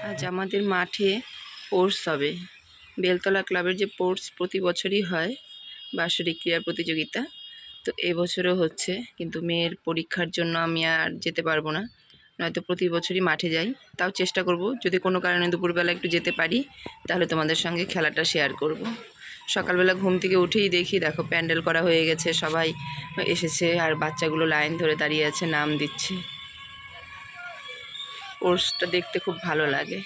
আজ আমাদের মাঠে স্পোর্টস হবে। বেলতলা ক্লাবের যে স্পোর্টস প্রতি বছরই হয়, বাৎসরিক ক্রীড়া প্রতিযোগিতা, তো এবছরও হচ্ছে। কিন্তু মেয়ের পরীক্ষার জন্য আমি আর যেতে পারবো না, নয়তো প্রতি বছরই মাঠে যাই। তাও চেষ্টা করব, যদি কোনো কারণে দুপুরবেলা একটু যেতে পারি তাহলে তোমাদের সঙ্গে খেলাটা শেয়ার করব। সকালবেলা ঘুম থেকে উঠেই দেখি, দেখো প্যান্ডেল করা হয়ে গেছে, সবাই এসেছে আর বাচ্চাগুলো লাইন ধরে দাঁড়িয়ে আছে, নাম দিচ্ছে। স্পোর্টসটা দেখতে খুব ভালো লাগে।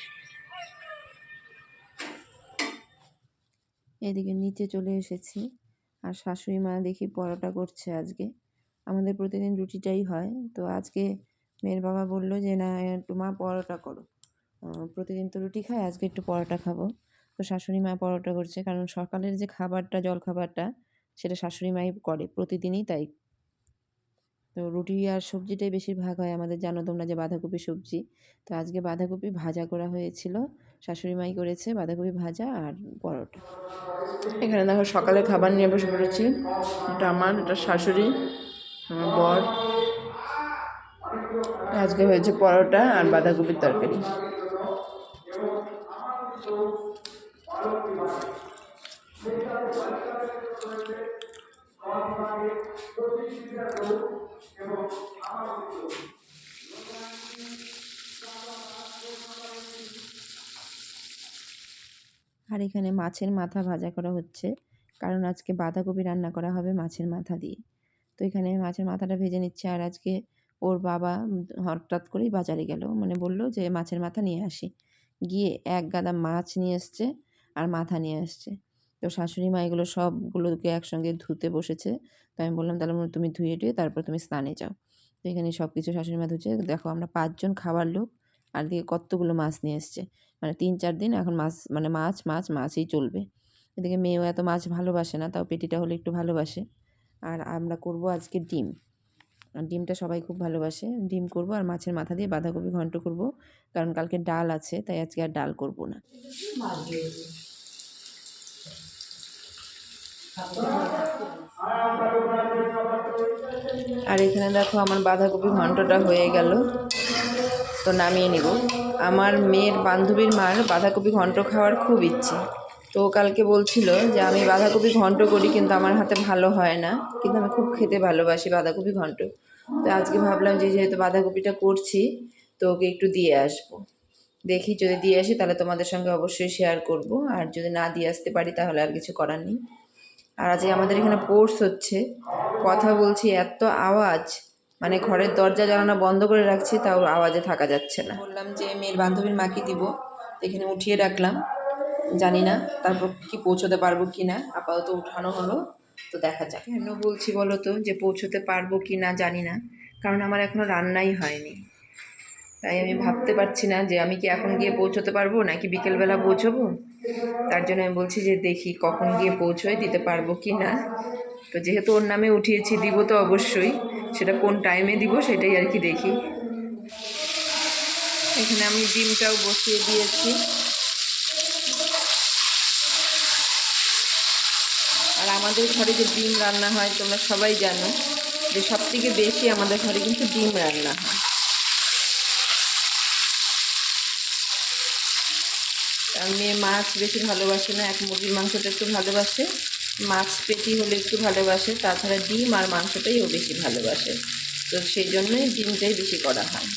এদিকে নিচে চলে এসেছি, আর শাশুড়ি মা দেখি পরোটা করছে আজকে। আমাদের প্রতিদিন রুটিটাই হয়, তো আজকে মেয়ের বাবা বললো যে না একটু মা পরোটা করো, প্রতিদিন তো রুটি খাই, আজকে একটু পরোটা খাবো। তো শাশুড়ি মা পরোটা করছে, কারণ সকালের যে খাবারটা, জলখাবারটা, সেটা শাশুড়ি মাই করে প্রতিদিনই তাই। তো রুটি আর সবজিটাই বেশিরভাগ হয় আমাদের, জানো তোমরা যে বাঁধাকপি সবজি। তো আজকে বাঁধাকপি ভাজা করা হয়েছিল, শাশুড়ি মাই করেছে বাঁধাকপি ভাজা আর পরোটা। এখানে দেখো সকালে খাবার নিয়ে বসে পড়েছি। এটা আমার, এটা শাশুড়ি, আমার বর। আজকে হয়েছে পরোটা আর বাঁধাকপির তরকারি। আর এখানে মাছের মাথা ভাজা করা হচ্ছে, কারণ আজকে বাঁধাকপি রান্না করা হবে মাছের মাথা দিয়ে। তো এখানে মাছের মাথাটা ভেজে নিচ্ছে। আর আজকে ওর বাবা হঠাৎ করেই বাজারে গেল, মানে বললো যে মাছের মাথা নিয়ে আসি, গিয়ে এক গাদা মাছ নিয়ে এসছে আর মাথা নিয়ে আসছে। তো শাশুড়ি মা এগুলো সবগুলোকে একসঙ্গে ধুতে বসেছে। তো আমি বললাম তাহলে তুমি ধুয়ে টুয়ে তারপর তুমি স্নানে যাও। তো এখানে সব কিছু শাশুড়ি মা ধুচ্ছে। দেখো আমরা 5 জন খাবার লোক, আর দিকে কতগুলো মাছ নিয়ে এসছে। মানে 3-4 দিন এখন মাছ, মানে মাছই চলবে। এদিকে মেয়েও এত মাছ ভালোবাসে না, তাও পেটিটা হলে একটু ভালোবাসে। আর আমরা করব আজকে ডিম, আর ডিমটা সবাই খুব ভালোবাসে। ডিম করব আর মাছের মাথা দিয়ে বাঁধাকপি ঘন্ট করব, কারণ কালকে ডাল আছে, তাই আজকে আর ডাল করব না। আর এখানে দেখো আমার বাঁধাকপি ঘন্টটা হয়ে গেল, তো নামিয়ে নিব। আমার মেয়ের বান্ধবীর মার বাঁধাকপি ঘন্ট খাওয়ার খুব ইচ্ছে। তো কালকে বলছিল যে আমি বাঁধাকপি ঘন্ট করি, কিন্তু আমার হাতে ভালো হয় না, কিন্তু আমি খুব খেতে ভালোবাসি বাঁধাকপি ঘন্ট। তো আজকে ভাবলাম যে যেহেতু বাঁধাকপিটা করছি, তো ওকে একটু দিয়ে আসবো। দেখি যদি দিয়ে আসি তাহলে তোমাদের সঙ্গে অবশ্যই শেয়ার করব, আর যদি না দিয়ে আসতে পারি তাহলে আর কিছু করার নেই। আর আজকে আমাদের এখানে স্পোর্টস হচ্ছে, কথা বলছি এত আওয়াজ, মানে ঘরের দরজা জানালা বন্ধ করে রাখছি তাও আওয়াজে থাকা যাচ্ছে না। বললাম যে মেয়ের বান্ধবীর মাকে দিব, এখানে উঠিয়ে রাখলাম, জানি না তারপর কি পৌঁছতে পারবো কি না। আপাতত উঠানো হলো, তো দেখা যাক। কেন বলছি বলো তো যে পৌঁছতে পারবো কি না জানি না, কারণ আমার এখনও রান্নাই হয়নি। তাই আমি ভাবতে পারছি না যে আমি কি এখন গিয়ে পৌঁছতে পারবো নাকি বিকেলবেলা পৌঁছবো। তার জন্য আমি বলছি যে দেখি কখন গিয়ে পৌঁছোয়, দিতে পারবো কি না। তো যেহেতু ওর নামে উঠিয়েছি, দিব তো অবশ্যই, সেটা কোন টাইমে দিব সেটাই আর কি দেখি। এখানে আমি ডিমটাও বসিয়ে দিয়েছি। আর আমাদের ঘরে যে ডিম রান্না হয় তোমরা সবাই জানো যে সবথেকে বেশি আমাদের ঘরে কিন্তু ডিম রান্না হয়। আর মেয়ে মাছ বেশি ভালোবাসে না, এক মুরগির মাংসটা একটু ভালোবাসে, মাছ পেটি হলে একটু ভালোবাসে, তাছাড়া ডিম আর মাংসটাই ও বেশি ভালোবাসে। তো সেই জন্যই ডিমটাই বেশি করা হয়।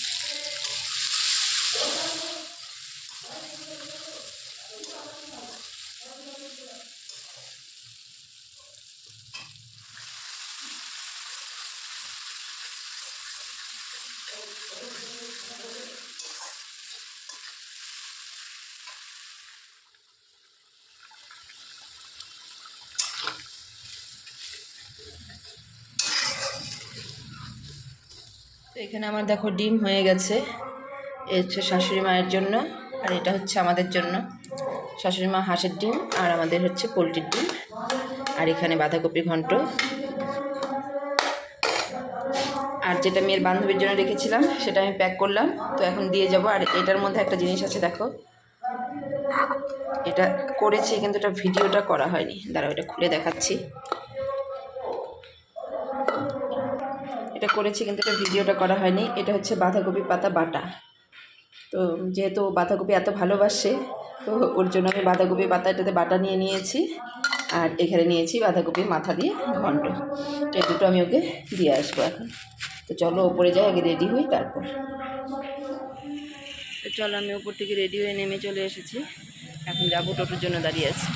তো এখানে আমার দেখো ডিম হয়ে গেছে। এ হচ্ছে শাশুড়ি মায়ের জন্য, আর এটা হচ্ছে আমাদের জন্য। শাশুড়ি মা হাঁসের ডিম আর আমাদের হচ্ছে পোলট্রির ডিম। আর এখানে বাঁধাকপি ঘন্ট, আর যেটা মেয়ের বান্ধবীর জন্য রেখেছিলাম সেটা আমি প্যাক করলাম, তো এখন দিয়ে যাব। আর এটার মধ্যে একটা জিনিস আছে দেখো, এটা করেছি কিন্তু এটা ভিডিওটা করা হয়নি, দাঁড়াও এটা খুলে দেখাচ্ছি। এটা এটা করেছি কিন্তু এটা ভিডিওটা করা হয়নি। এটা হচ্ছে বাঁধাকপি পাতা বাটা। তো যেহেতু বাঁধাকপি এত ভালোবাসে, তো ওর জন্য আমি বাঁধাকপি পাতা এটাতে বাটা নিয়ে নিয়েছি, আর এখানে নিয়েছি বাঁধাকপির মাথা দিয়ে ঘন্ট। তো এই দুটো আমি ওকে দিয়ে আসবো এখন। তো চলো ওপরে যাই, আগে রেডি হই তারপর। তো চলো আমি ওপর থেকে রেডি হয়ে নেমে চলে এসেছি, এখন যাবো, টোটোর জন্য দাঁড়িয়ে আছি।